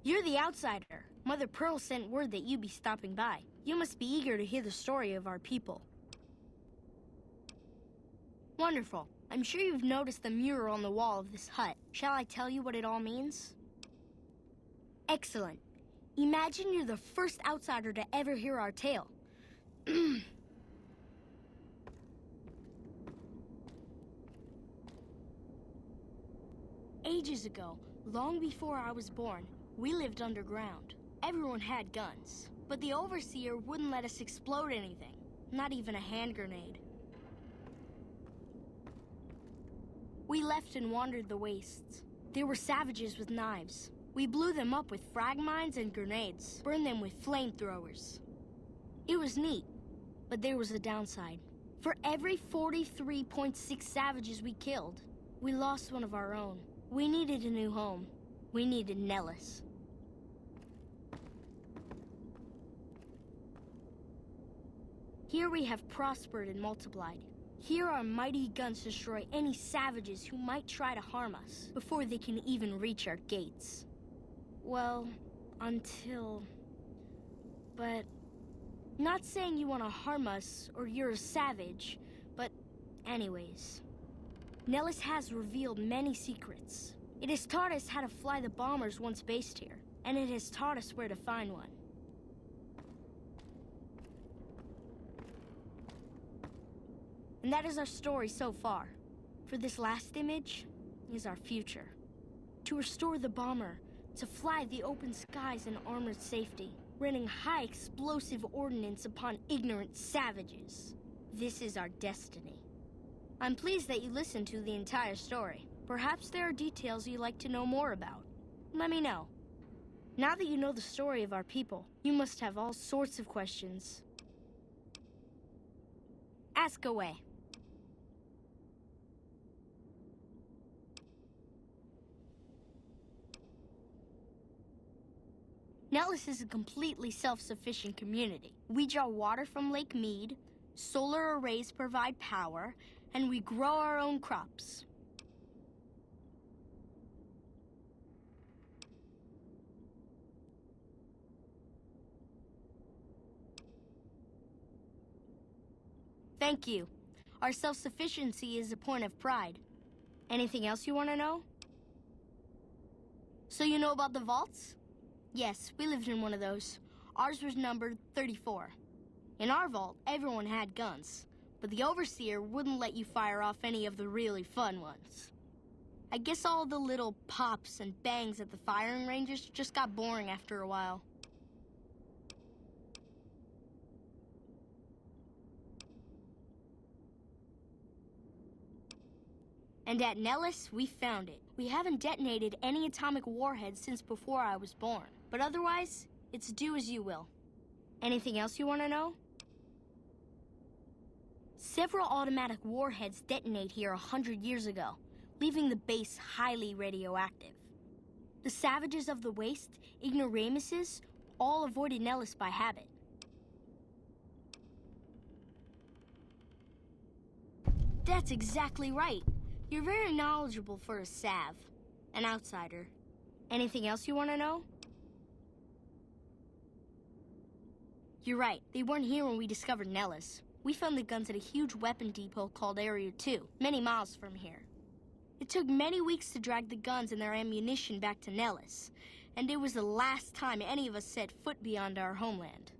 You're the outsider. Mother Pearl sent word that you'd be stopping by. You must be eager to hear the story of our people. Wonderful. I'm sure you've noticed the mural on the wall of this hut. Shall I tell you what it all means? Excellent. Imagine you're the first outsider to ever hear our tale. Ages ago, long before I was born, we lived underground. Everyone had guns, but the Overseer wouldn't let us explode anything, not even a hand grenade. We left and wandered the wastes. There were savages with knives. We blew them up with frag mines and grenades, burned them with flamethrowers. It was neat, but there was a downside. For every 43.6 savages we killed, we lost one of our own. We needed a new home. We needed Nellis. Here we have prospered and multiplied. Here our mighty guns destroy any savages who might try to harm us before they can even reach our gates. Well, until... But... Not saying you want to harm us or you're a savage, but anyways. Nellis has revealed many secrets. It has taught us how to fly the bombers once based here, and it has taught us where to find one. And that is our story so far. For this last image is our future. To restore the bomber, to fly the open skies in armored safety, raining high explosive ordnance upon ignorant savages. This is our destiny. I'm pleased that you listened to the entire story. Perhaps there are details you'd like to know more about. Let me know. Now that you know the story of our people, you must have all sorts of questions. Ask away. Nellis is a completely self-sufficient community. We draw water from Lake Mead, solar arrays provide power, and we grow our own crops. Thank you. Our self-sufficiency is a point of pride. Anything else you want to know? So you know about the vaults? Yes, we lived in one of those. Ours was numbered 34. In our vault, everyone had guns, but the Overseer wouldn't let you fire off any of the really fun ones. I guess all the little pops and bangs at the firing ranges just got boring after a while. And at Nellis, we found it. We haven't detonated any atomic warheads since before I was born. But otherwise, it's do as you will. Anything else you want to know? Several automatic warheads detonate here 100 years ago, leaving the base highly radioactive. The savages of the Waste, ignoramuses, all avoided Nellis by habit. That's exactly right. You're very knowledgeable for a Sav, an outsider. Anything else you want to know? You're right, they weren't here when we discovered Nellis. We found the guns at a huge weapon depot called Area 2, many miles from here. It took many weeks to drag the guns and their ammunition back to Nellis, and it was the last time any of us set foot beyond our homeland.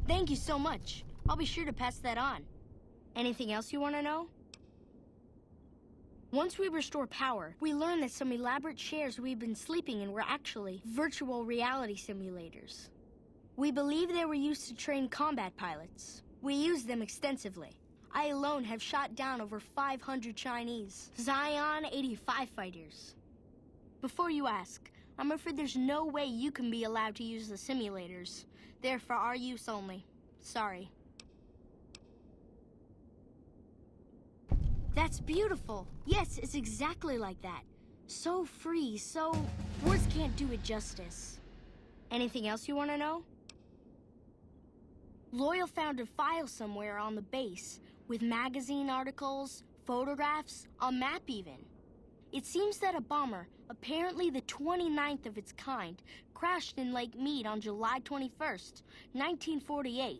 Thank you so much. I'll be sure to pass that on. Anything else you want to know? Once we restore power, we learn that some elaborate chairs we've been sleeping in were actually virtual reality simulators. We believe they were used to train combat pilots. We use them extensively. I alone have shot down over 500 Chinese Zion 85 fighters. Before you ask, I'm afraid there's no way you can be allowed to use the simulators. They're for our use only. Sorry. That's beautiful. Yes, it's exactly like that. So free, so... words can't do it justice. Anything else you want to know? Loyal found a file somewhere on the base, with magazine articles, photographs, a map even. It seems that a bomber, apparently the 29th of its kind, crashed in Lake Mead on July 21st, 1948.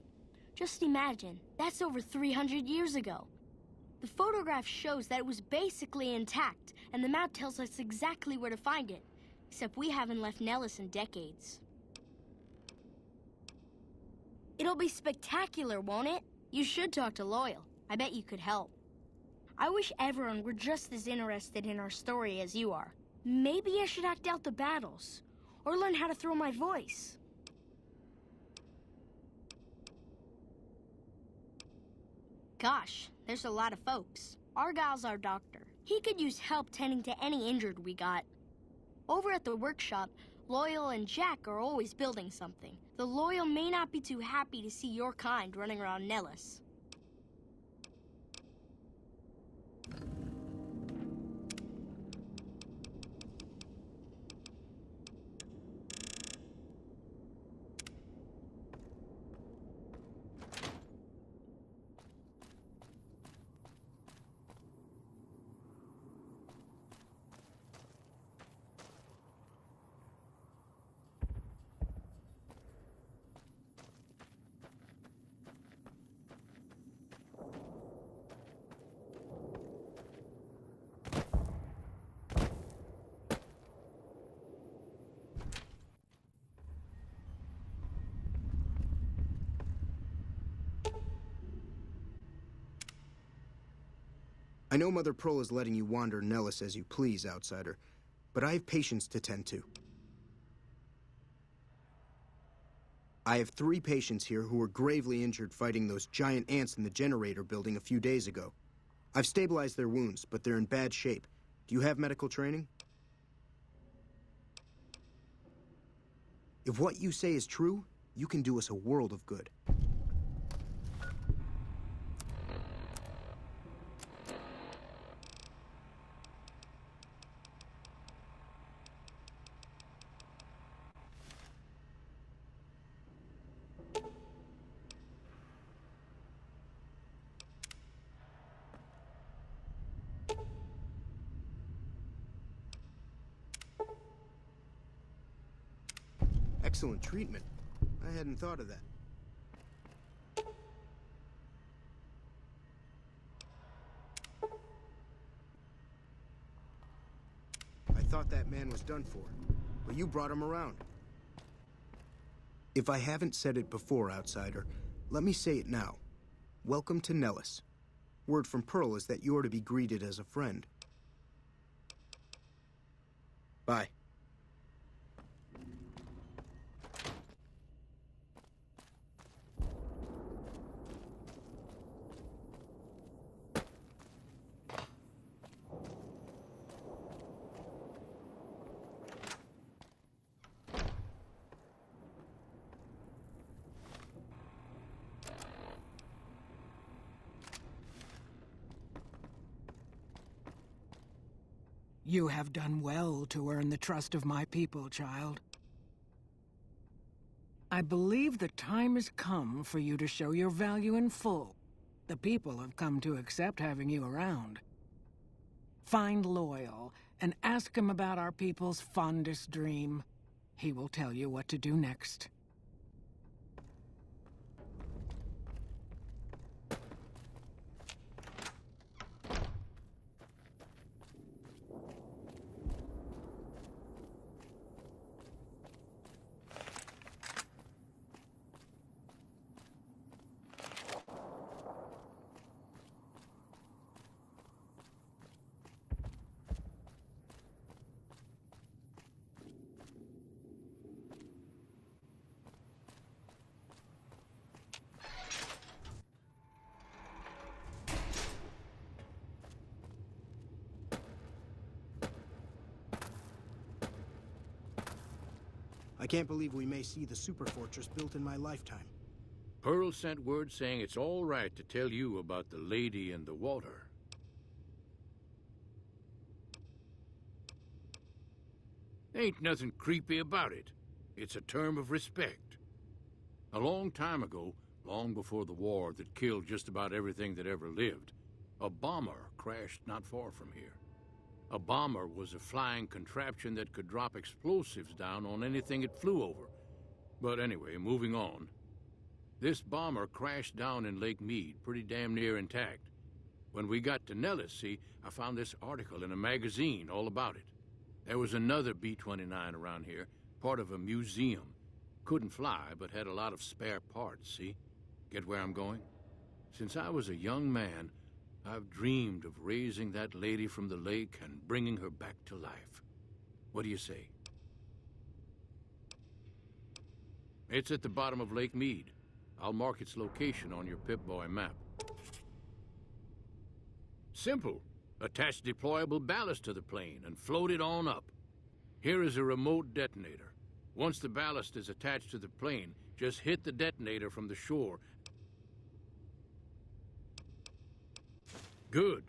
Just imagine, that's over 300 years ago. The photograph shows that it was basically intact, and the map tells us exactly where to find it. Except we haven't left Nellis in decades. It'll be spectacular, won't it? You should talk to Loyal. I bet you could help. I wish everyone were just as interested in our story as you are. Maybe I should act out the battles, or learn how to throw my voice. Gosh, there's a lot of folks. Argyle's our doctor. He could use help tending to any injured we got. Over at the workshop, Loyal and Jack are always building something. The Loyal may not be too happy to see your kind running around Nellis. I know Mother Pearl is letting you wander Nellis as you please, outsider, but I have patients to tend to. I have 3 patients here who were gravely injured fighting those giant ants in the generator building a few days ago. I've stabilized their wounds, but they're in bad shape. Do you have medical training? If what you say is true, you can do us a world of good. Excellent treatment. I hadn't thought of that. I thought that man was done for, but you brought him around. If I haven't said it before, outsider, let me say it now. Welcome to Nellis. Word from Pearl is that you're to be greeted as a friend. Bye. You have done well to earn the trust of my people, child. I believe the time has come for you to show your value in full. The people have come to accept having you around. Find Loyal and ask him about our people's fondest dream. He will tell you what to do next. I can't believe we may see the super fortress built in my lifetime. Pearl sent word saying it's all right to tell you about the lady in the water. Ain't nothing creepy about it. It's a term of respect. A long time ago, long before the war that killed just about everything that ever lived, a bomber crashed not far from here. A bomber was a flying contraption that could drop explosives down on anything it flew over. But anyway, moving on. This bomber crashed down in Lake Mead, pretty damn near intact. When we got to Nellis, see, I found this article in a magazine all about it. There was another B-29 around here, part of a museum. Couldn't fly, but had a lot of spare parts, see? Get where I'm going? Since I was a young man, I've dreamed of raising that lady from the lake and bringing her back to life. What do you say? It's at the bottom of Lake Mead. I'll mark its location on your Pip-Boy map. Simple. Attach deployable ballast to the plane and float it on up. Here is a remote detonator. Once the ballast is attached to the plane, just hit the detonator from the shore. Good.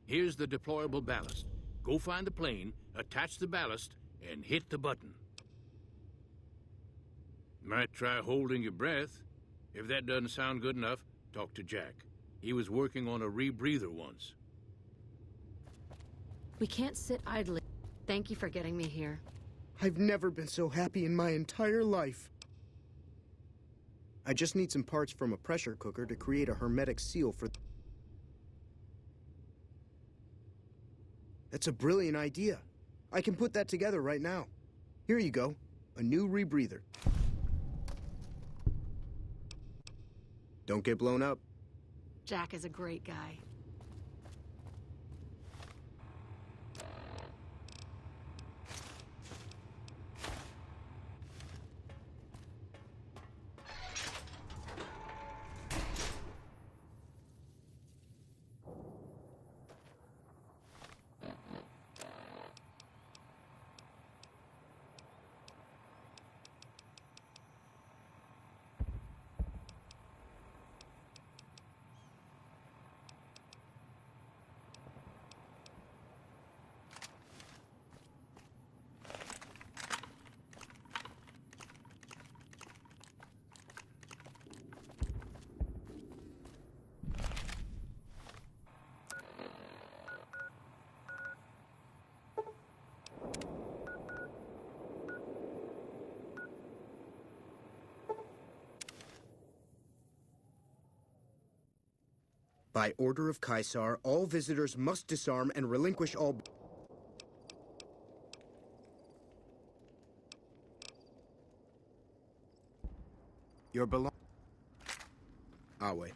Here's the deployable ballast. Go find the plane, attach the ballast, and hit the button. Might try holding your breath. If that doesn't sound good enough, talk to Jack. He was working on a rebreather once. We can't sit idly. Thank you for getting me here. I've never been so happy in my entire life. I just need some parts from a pressure cooker to create a hermetic seal for... That's a brilliant idea. I can put that together right now. Here you go. A new rebreather. Don't get blown up. Jack is a great guy. By order of Caesar, all visitors must disarm and relinquish all... Your belong... I'll wait.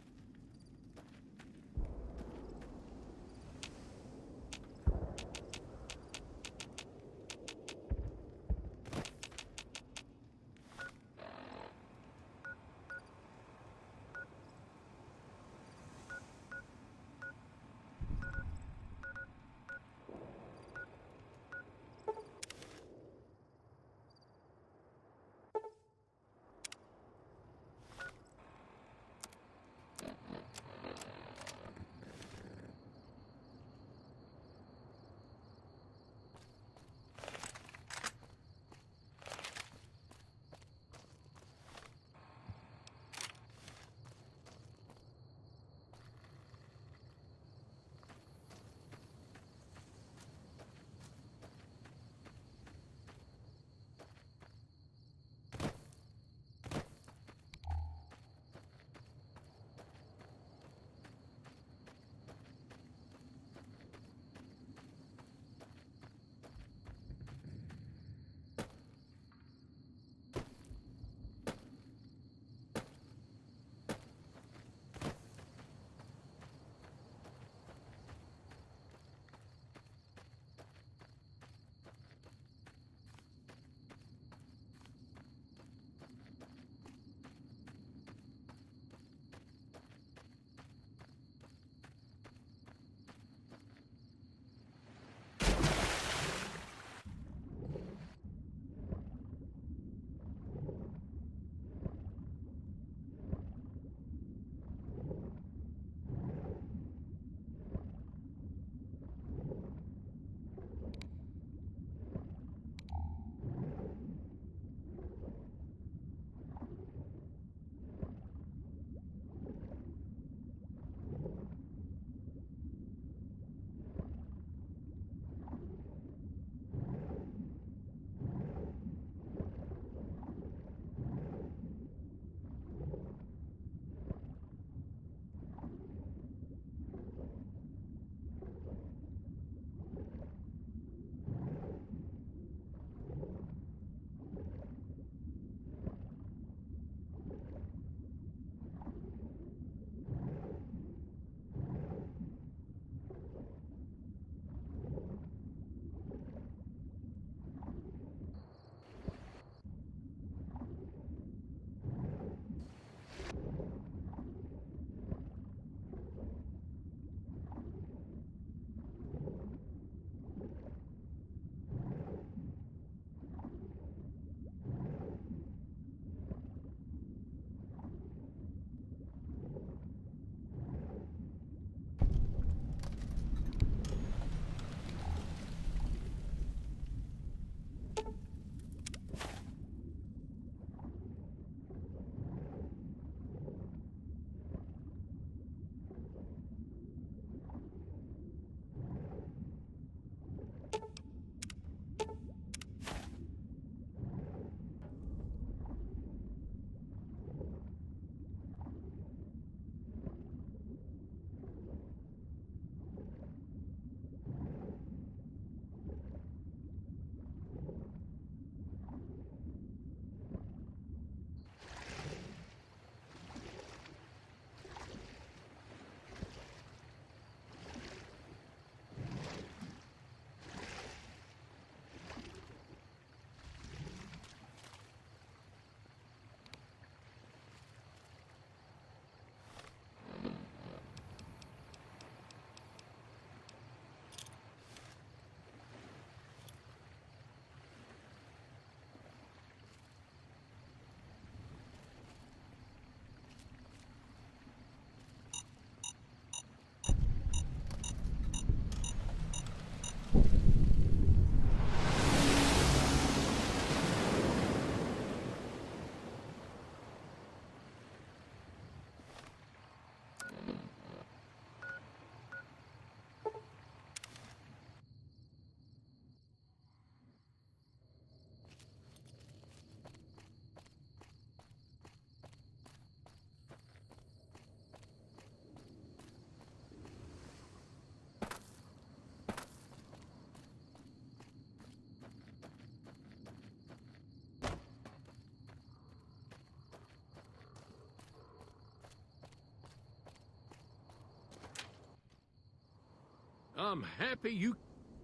I'm happy you...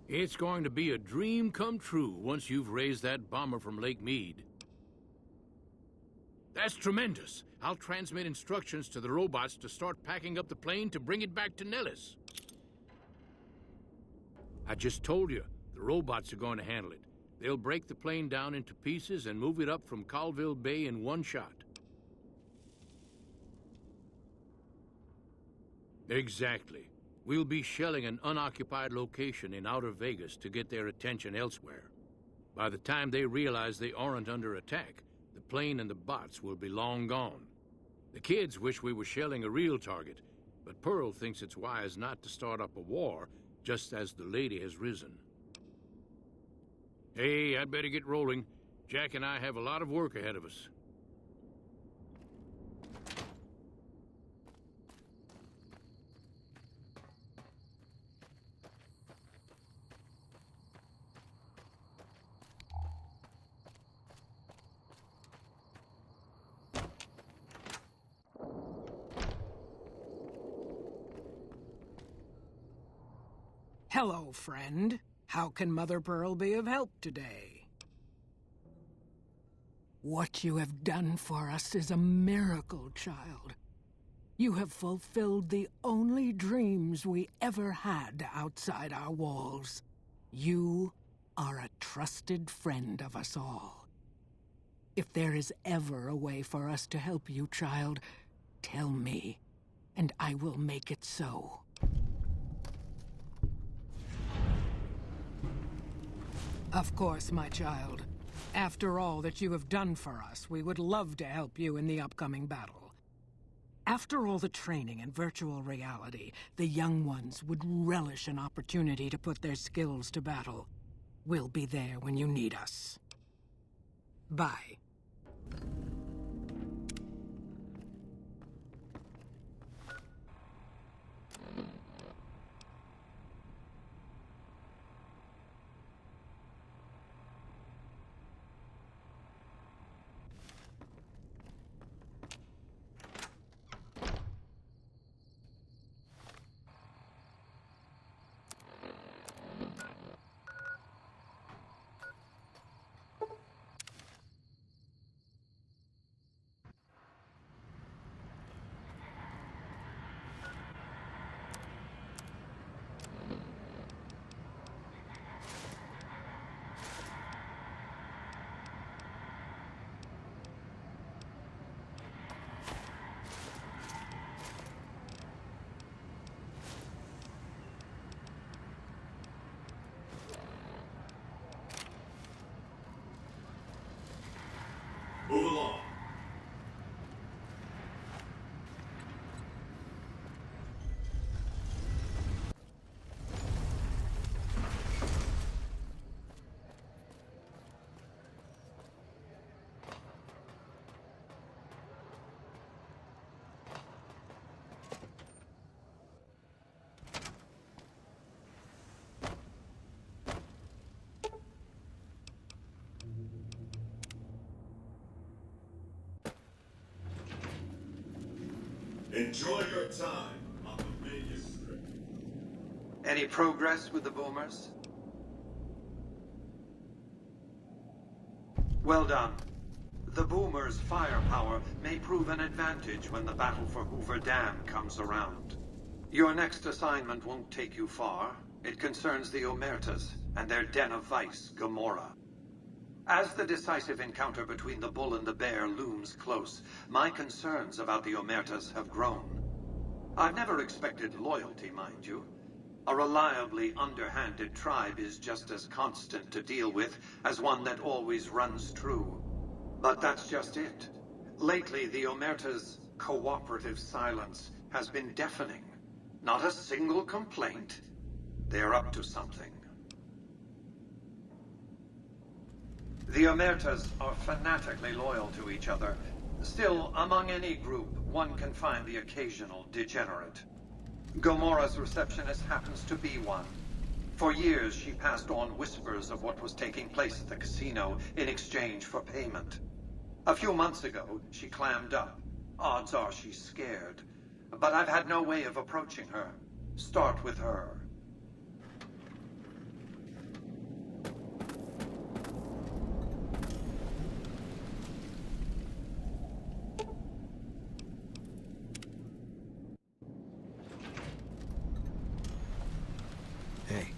It's going to be a dream come true once you've raised that bomber from Lake Mead. That's tremendous. I'll transmit instructions to the robots to start packing up the plane to bring it back to Nellis. I just told you, the robots are going to handle it. They'll break the plane down into pieces and move it up from Colville Bay in one shot. Exactly. We'll be shelling an unoccupied location in outer Vegas to get their attention elsewhere. By the time they realize they aren't under attack, the plane and the bots will be long gone. The kids wish we were shelling a real target, but Pearl thinks it's wise not to start up a war just as the lady has risen. Hey, I'd better get rolling. Jack and I have a lot of work ahead of us. Hello, friend. How can Mother Pearl be of help today? What you have done for us is a miracle, child. You have fulfilled the only dreams we ever had outside our walls. You are a trusted friend of us all. If there is ever a way for us to help you, child, tell me, and I will make it so. Of course, my child. After all that you have done for us, we would love to help you in the upcoming battle. After all the training in virtual reality, the young ones would relish an opportunity to put their skills to battle. We'll be there when you need us. Bye. Move along. Enjoy your time on the Vegas Strip. Any progress with the boomers? Well done. The boomers' firepower may prove an advantage when the battle for Hoover Dam comes around. Your next assignment won't take you far. It concerns the Omertas and their den of vice, Gomorrah. As the decisive encounter between the bull and the bear looms close, my concerns about the Omertas have grown. I've never expected loyalty, mind you. A reliably underhanded tribe is just as constant to deal with as one that always runs true. But that's just it. Lately, the Omertas' cooperative silence has been deafening. Not a single complaint. They're up to something. The Omertas are fanatically loyal to each other. Still, among any group, one can find the occasional degenerate. Gomorrah's receptionist happens to be one. For years, she passed on whispers of what was taking place at the casino in exchange for payment. A few months ago, she clammed up. Odds are she's scared. But I've had no way of approaching her. Start with her. Hey.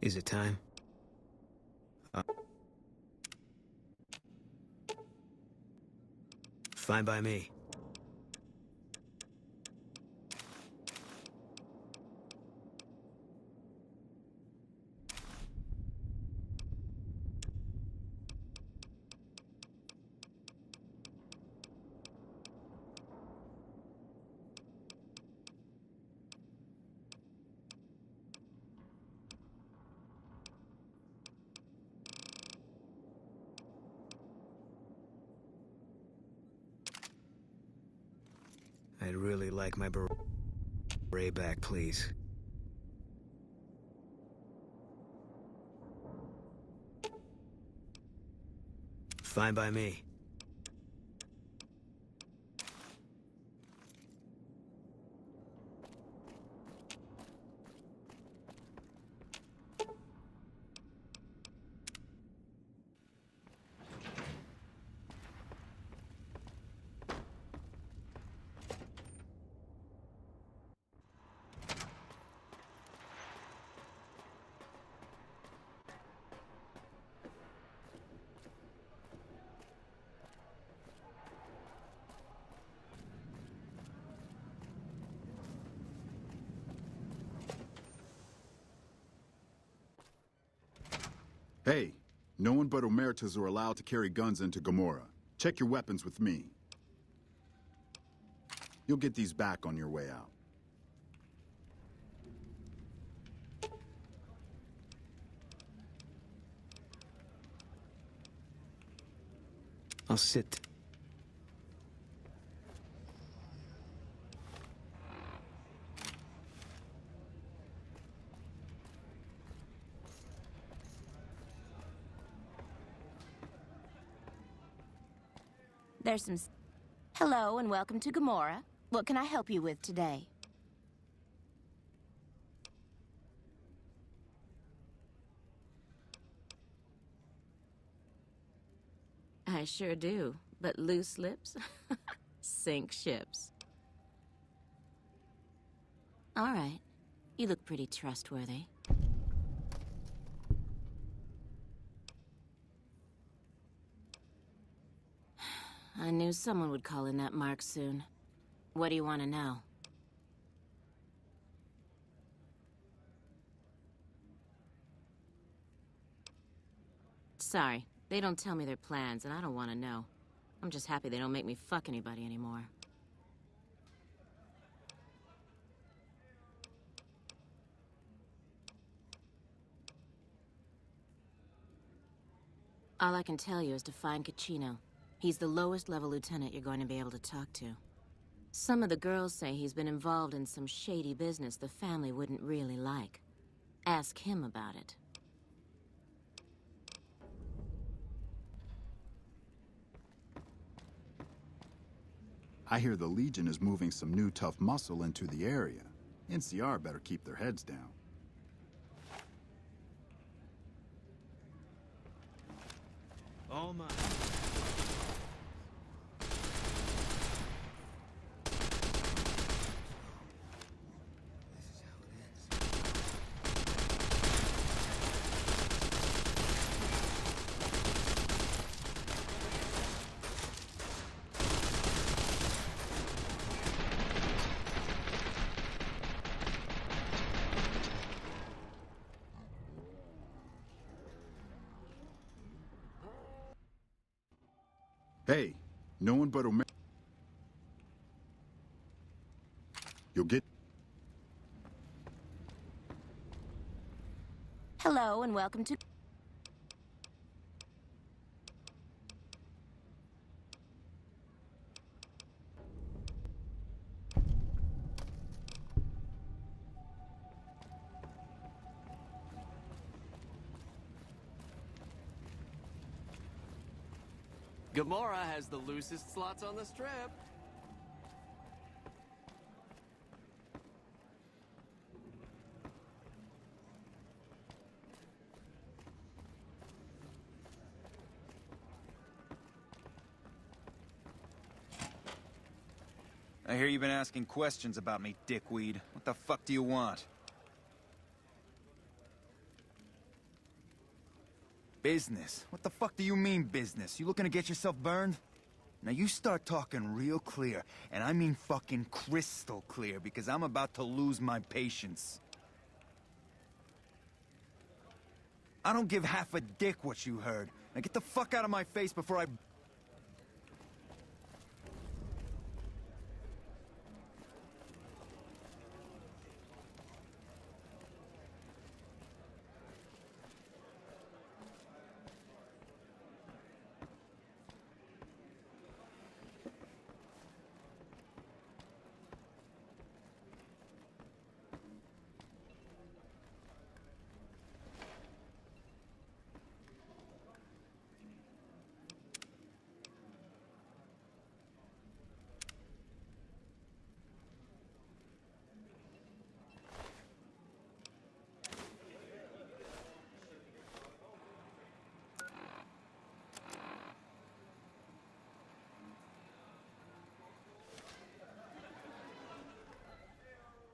Is it time? Fine by me. I'd really like my beret back, please. Fine by me. Hey, no one but Omertas are allowed to carry guns into Gamorra. Check your weapons with me. You'll get these back on your way out. I'll sit. There's some... Hello and welcome to Gamorra. What can I help you with today? I sure do, but loose lips sink ships. All right, you look pretty trustworthy. I knew someone would call in that mark soon. What do you want to know? Sorry, they don't tell me their plans, and I don't want to know. I'm just happy they don't make me fuck anybody anymore. All I can tell you is to find Caccino. He's the lowest level lieutenant you're going to be able to talk to. Some of the girls say he's been involved in some shady business the family wouldn't really like. Ask him about it. I hear the Legion is moving some new tough muscle into the area. NCR better keep their heads down. All mine. Hey, no one but Omer... You'll get... Hello and welcome to... Gamora has the loosest slots on the strip. I hear you've been asking questions about me, dickweed. What the fuck do you want? Business? What the fuck do you mean, business? You looking to get yourself burned? Now you start talking real clear, and I mean fucking crystal clear, because I'm about to lose my patience. I don't give half a dick what you heard. Now get the fuck out of my face before I...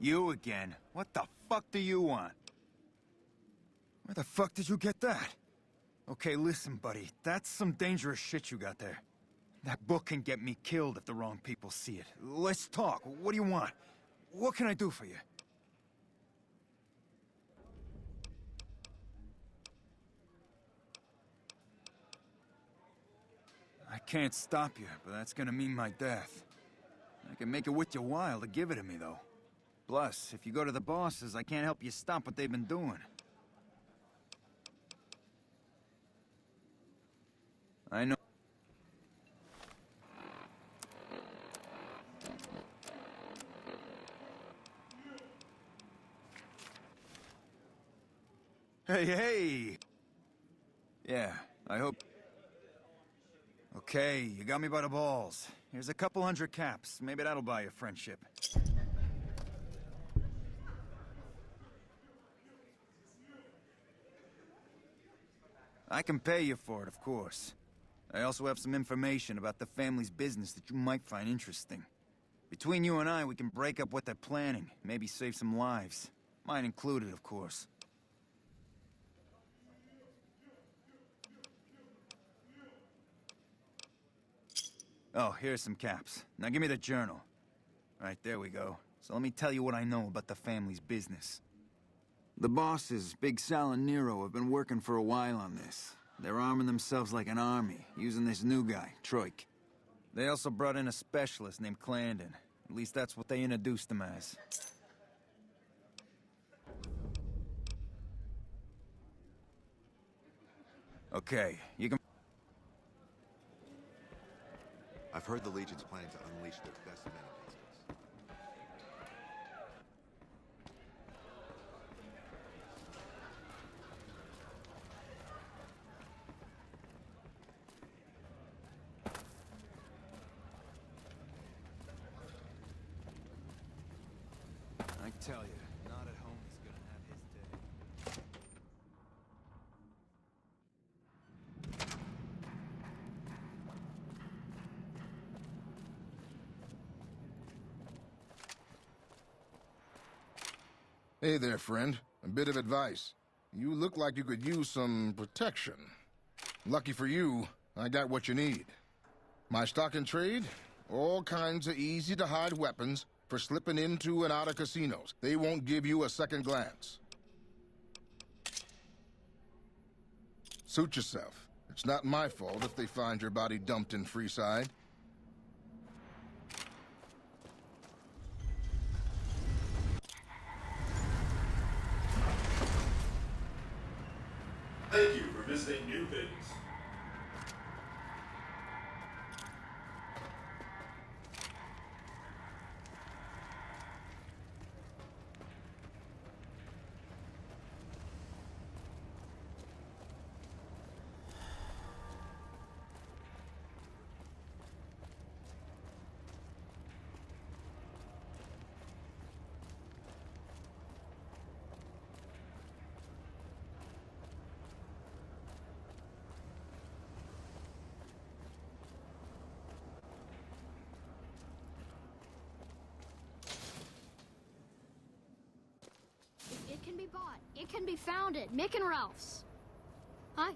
You again? What the fuck do you want? Where the fuck did you get that? Okay, listen, buddy. That's some dangerous shit you got there. That book can get me killed if the wrong people see it. Let's talk. What do you want? What can I do for you? I can't stop you, but that's gonna mean my death. I can make it worth your while to give it to me, though. Plus, if you go to the bosses, I can't help you stop what they've been doing. I know. Hey, hey! Yeah, I hope... Okay, you got me by the balls. Here's a couple hundred caps. Maybe that'll buy you friendship. I can pay you for it, of course. I also have some information about the family's business that you might find interesting. Between you and I, we can break up what they're planning, maybe save some lives. Mine included, of course. Oh, here's some caps. Now give me the journal. Right, there we go. So let me tell you what I know about the family's business. The bosses, Big Sal and Nero, have been working for a while on this. They're arming themselves like an army, using this new guy, Troik. They also brought in a specialist named Clarendon. At least that's what they introduced him as. Okay, you can... I've heard the Legion's planning to unleash their best men against us. I tell you, not at home is gonna have his day. Hey there, friend. A bit of advice. You look like you could use some protection. Lucky for you, I got what you need. My stock and trade? All kinds of easy-to-hide weapons for slipping into and out of casinos. They won't give you a second glance. Suit yourself. It's not my fault if they find your body dumped in Freeside. Thank you for visiting New Vegas. be bought. It can be found at Mick and Ralph's. Hi.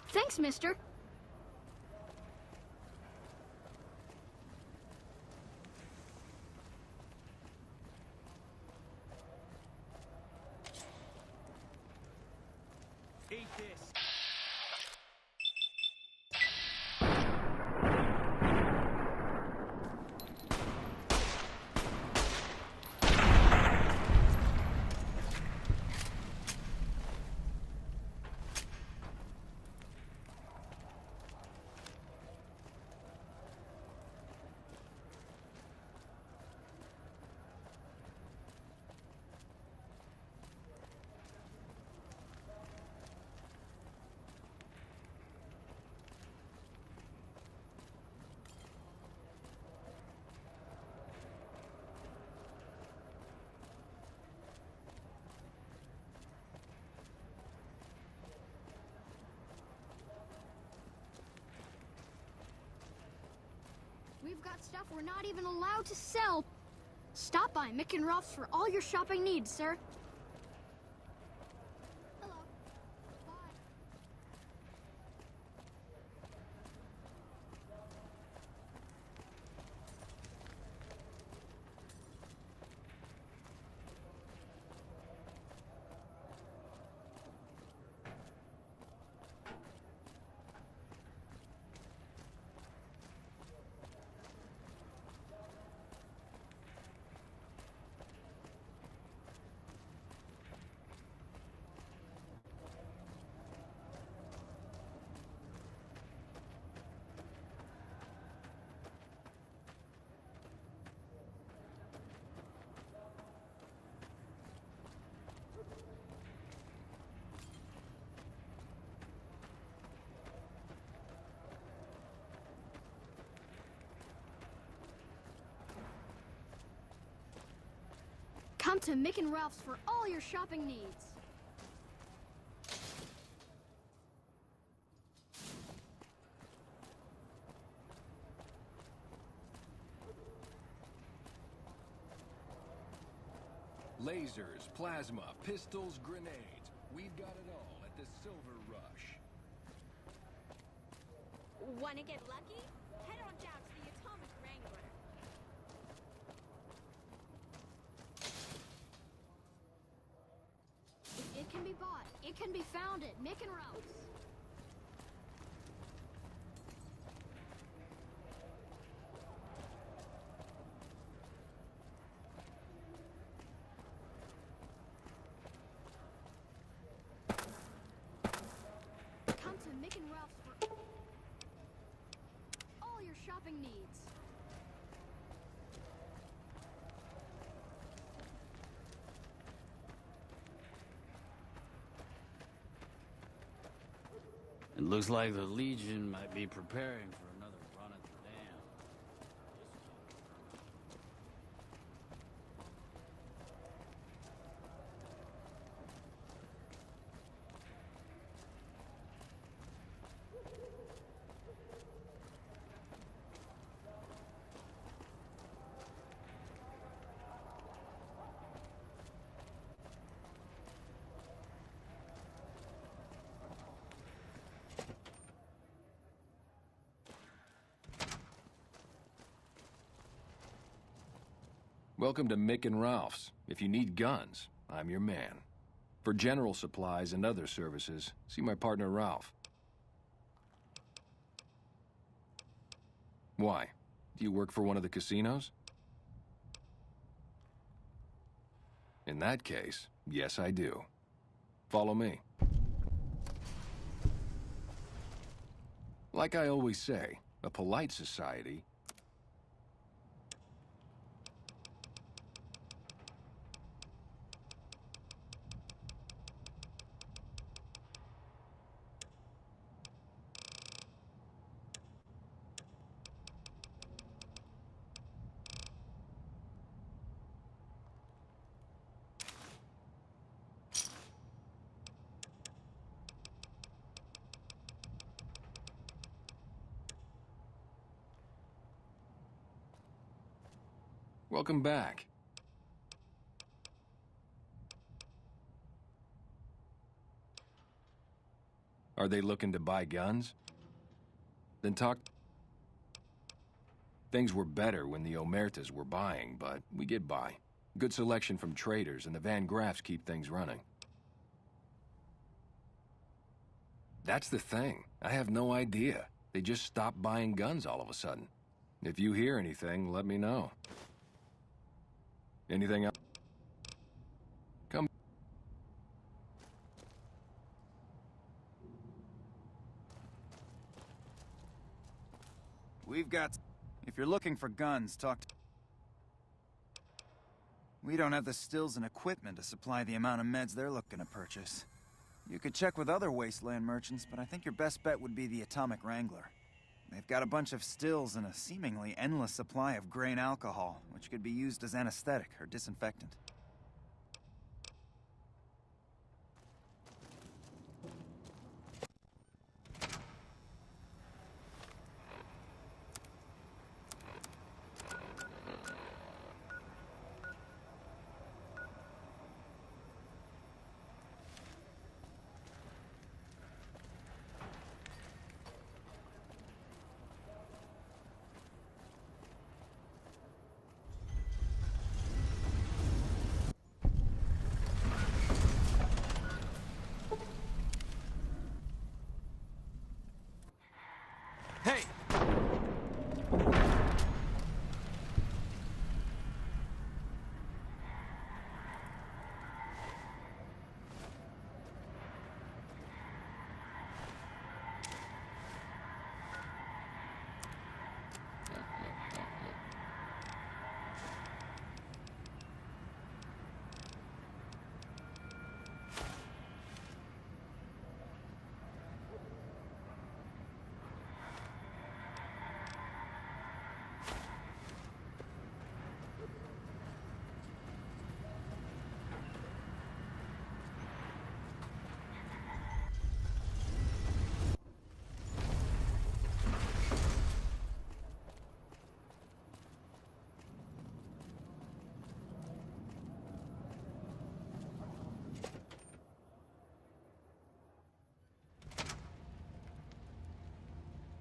Thanks, mister. Eat this. We've got stuff we're not even allowed to sell. Stop by Mick and Ralph's for all your shopping needs, sir. Hello. Bye. Come to Mick and Ralph's for all your shopping needs. Lasers, plasma, pistols, grenades. We've got it all at the Silver Rush. Wanna get lucky? Head on down to the Atomic Wrangler. It can be bought. It can be found at Mick and Ralph's. Come to Mick and Ralph's for all your shopping needs. It looks like the Legion might be preparing for another run at the dam. Welcome to Mick and Ralph's. If you need guns, I'm your man. For general supplies and other services, see my partner Ralph. Why? Do you work for one of the casinos? In that case, yes I do. Follow me. Like I always say, a polite society Welcome back. Are they looking to buy guns? Then talk... Things were better when the Omertas were buying, but we get by. Good selection from traders, and the Van Graffs keep things running. That's the thing. I have no idea. They just stopped buying guns all of a sudden. If you hear anything, let me know. Anything else? Come. We've got... If you're looking for guns, talk to... We don't have the stills and equipment to supply the amount of meds they're looking to purchase. You could check with other wasteland merchants, but I think your best bet would be the Atomic Wrangler. They've got a bunch of stills and a seemingly endless supply of grain alcohol, which could be used as anesthetic or disinfectant. Hey!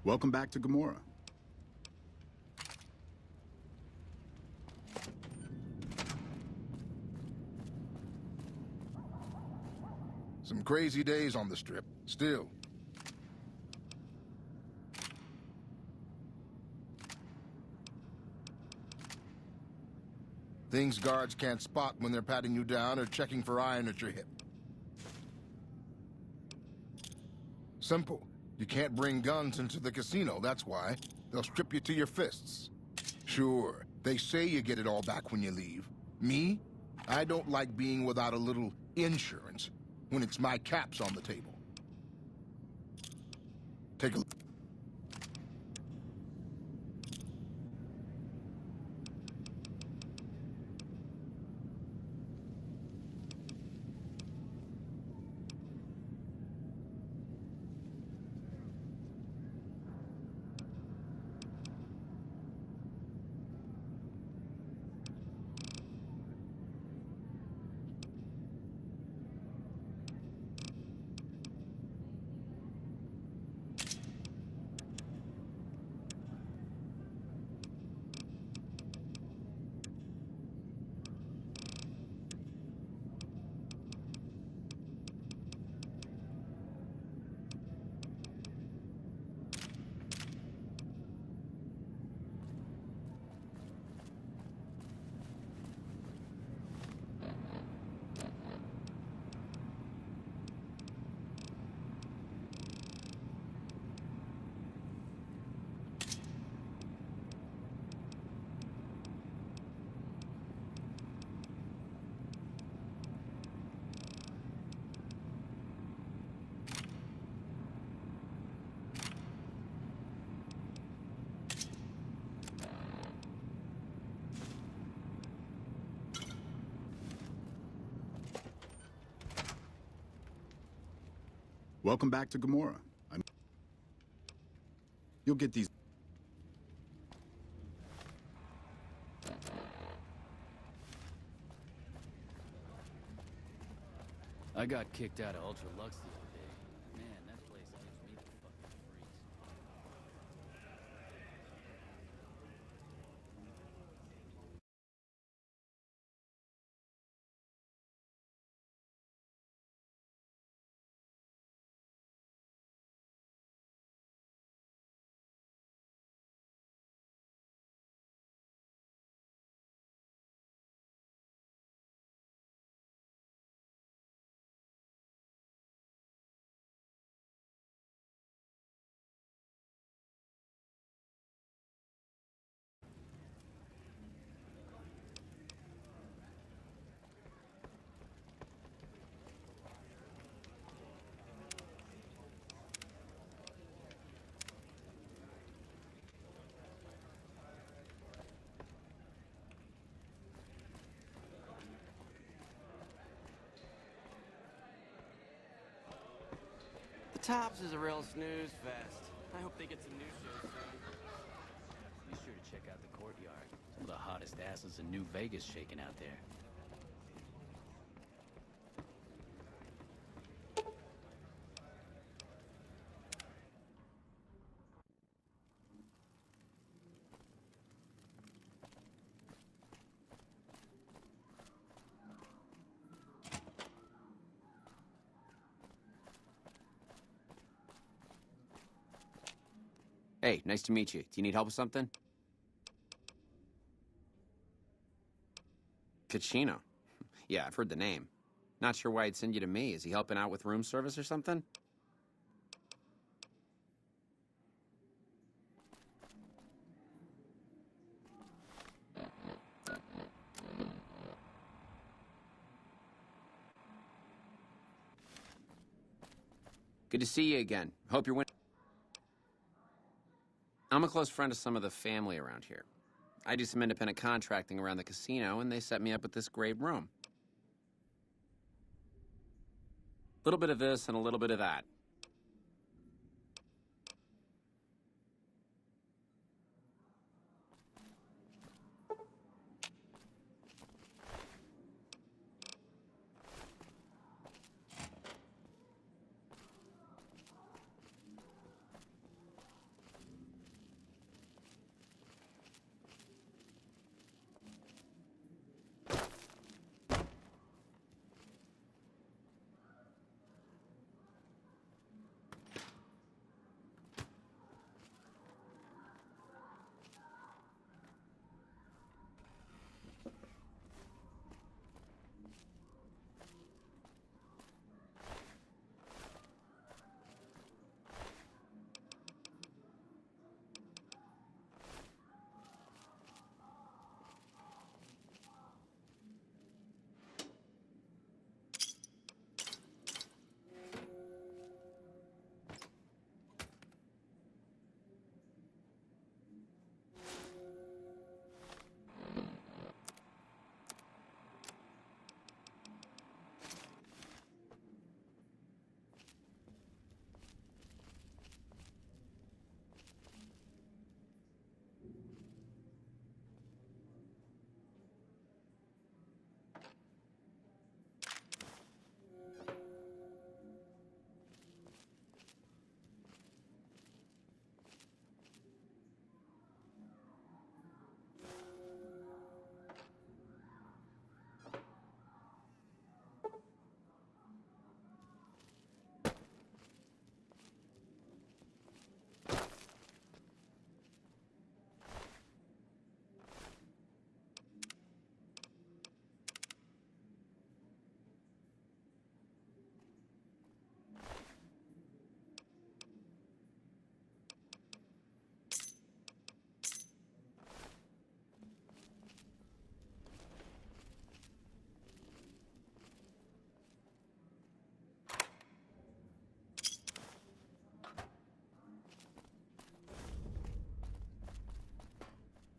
Welcome back to Gamora. Some crazy days on the Strip, still. Things guards can't spot when they're patting you down or checking for iron at your hip. Simple. You can't bring guns into the casino, that's why. They'll strip you to your fists. Sure, they say you get it all back when you leave. Me? I don't like being without a little insurance when it's my caps on the table. Take a look. Welcome back to Gamora. You'll get these... I got kicked out of Ultra Lux the other day. Man, that place gives me the fucking freaks. Tops is a real snooze fest. I hope they get some new shows soon. Be sure to check out the courtyard. Some of the hottest asses in New Vegas shaking out there. Hey, nice to meet you. Do you need help with something? Kachino. Yeah, I've heard the name. Not sure why he'd send you to me. Is he helping out with room service or something? Good to see you again. Hope you're winning. I'm a close friend of some of the family around here. I do some independent contracting around the casino, and they set me up with this great room. A little bit of this and a little bit of that.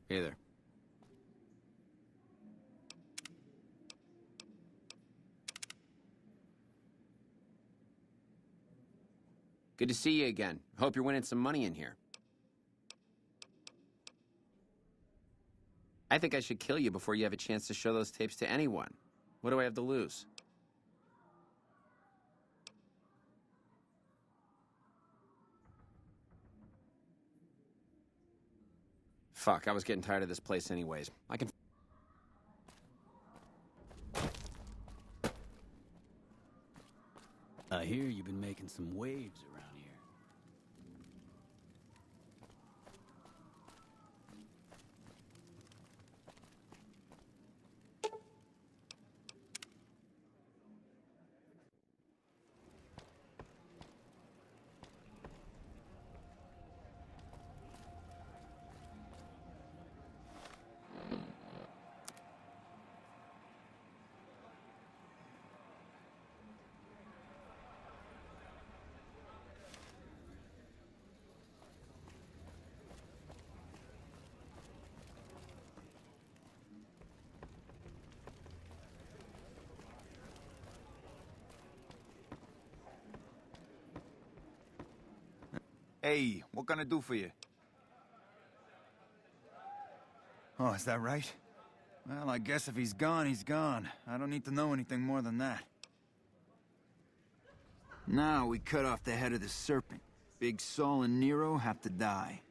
Hey there. Good to see you again. Hope you're winning some money in here. I think I should kill you before you have a chance to show those tapes to anyone. What do I have to lose? Fuck, I was getting tired of this place anyways. I can... I hear you've been making some waves around here. Hey, what can I do for you? Oh, is that right? Well, I guess if he's gone, he's gone. I don't need to know anything more than that. Now we cut off the head of the serpent. Big Saul and Nero have to die.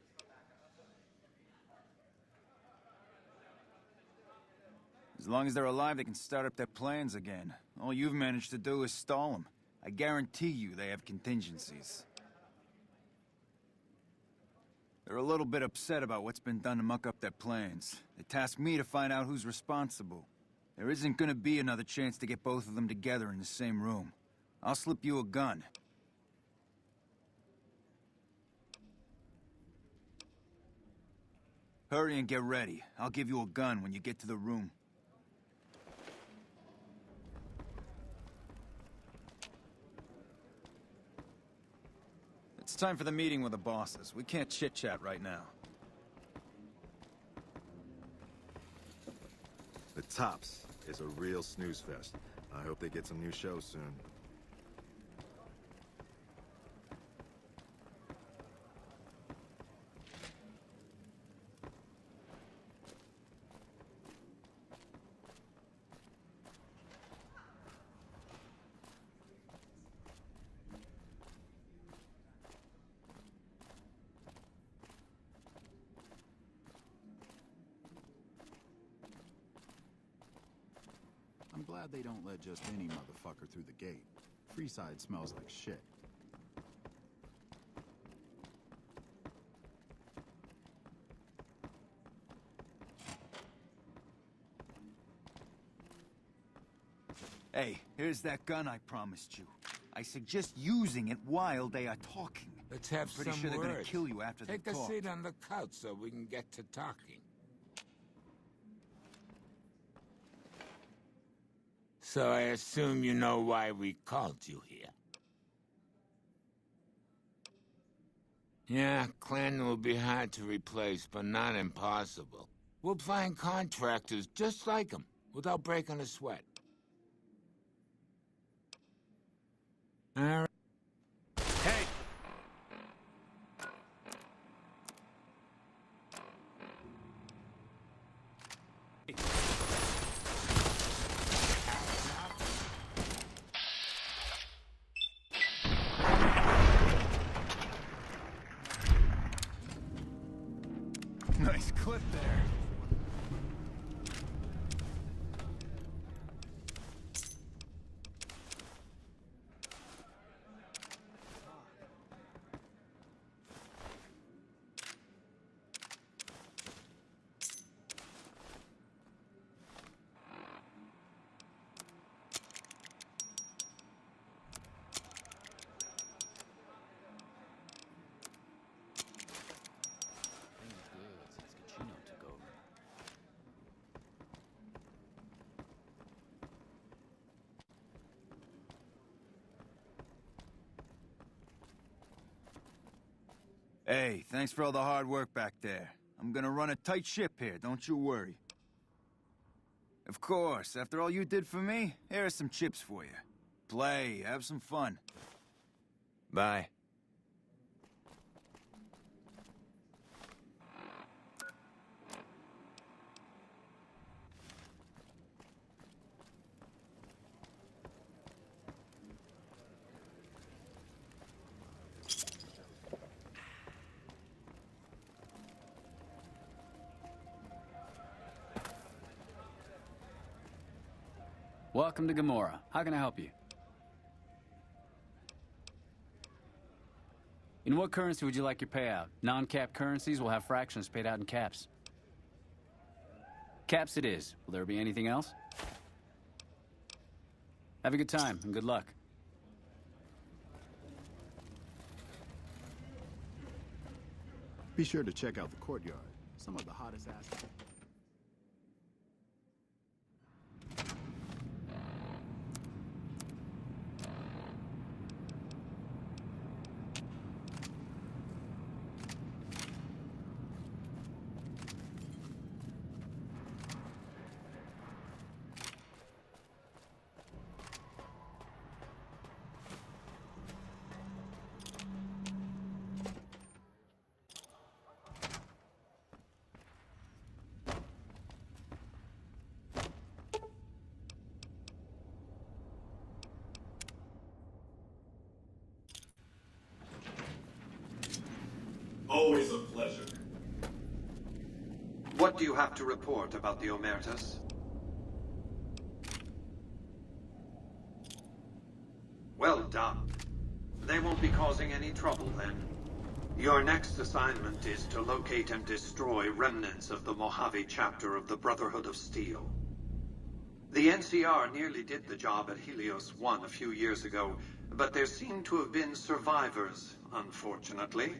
As long as they're alive, they can start up their plans again. All you've managed to do is stall them. I guarantee you they have contingencies. They're a little bit upset about what's been done to muck up their plans. They tasked me to find out who's responsible. There isn't gonna be another chance to get both of them together in the same room. I'll slip you a gun. Hurry and get ready. I'll give you a gun when you get to the room. It's time for the meeting with the bosses. We can't chit-chat right now. The Tops is a real snooze fest. I hope they get some new shows soon. I'm glad they don't let just any motherfucker through the gate. Freeside smells like shit. Hey, here's that gun I promised you. I suggest using it while they are talking. Let's have I'm pretty some sure they're gonna words. kill you after Take they a talk. seat on the couch so we can get to talking. So I assume you know why we called you here. Yeah, Clan will be hard to replace, but not impossible. We'll find contractors just like them, without breaking a sweat. All right. Hey! Nice clip there. Things good since Kachino took over. Hey, thanks for all the hard work back there. I'm gonna run a tight ship here, don't you worry. Of course, after all you did for me, here are some chips for you. Play, have some fun. Bye. Welcome to Gamora. How can I help you? In what currency would you like your payout? Non-cap currencies will have fractions paid out in caps. Caps it is. Will there be anything else? Have a good time, and good luck. Be sure to check out the courtyard. Some of the hottest assets. Always a pleasure. What do you have to report about the Omertas? Well done. They won't be causing any trouble then. Your next assignment is to locate and destroy remnants of the Mojave chapter of the Brotherhood of Steel. The NCR nearly did the job at Helios 1 a few years ago, but there seem to have been survivors, unfortunately.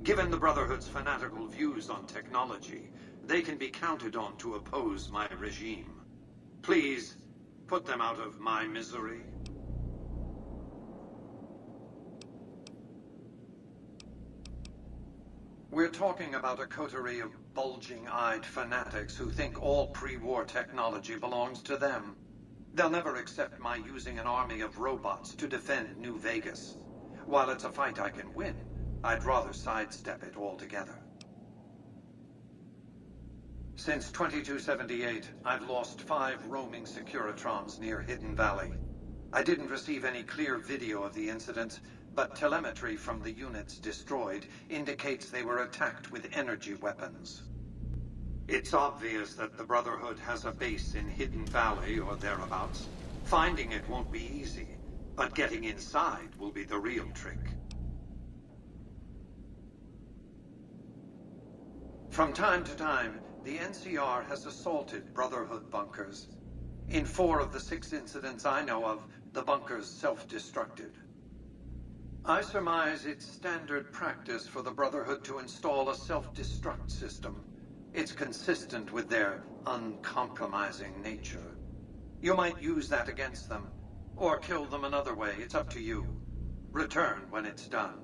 Given the Brotherhood's fanatical views on technology, they can be counted on to oppose my regime. Please, put them out of my misery. We're talking about a coterie of bulging-eyed fanatics who think all pre-war technology belongs to them. They'll never accept my using an army of robots to defend New Vegas. While it's a fight I can win, I'd rather sidestep it altogether. Since 2278, I've lost 5 roaming Securitrons near Hidden Valley. I didn't receive any clear video of the incident, but telemetry from the units destroyed indicates they were attacked with energy weapons. It's obvious that the Brotherhood has a base in Hidden Valley or thereabouts. Finding it won't be easy, but getting inside will be the real trick. From time to time, the NCR has assaulted Brotherhood bunkers. In 4 of the 6 incidents I know of, the bunkers self-destructed. I surmise it's standard practice for the Brotherhood to install a self-destruct system. It's consistent with their uncompromising nature. You might use that against them, or kill them another way. It's up to you. Return when it's done.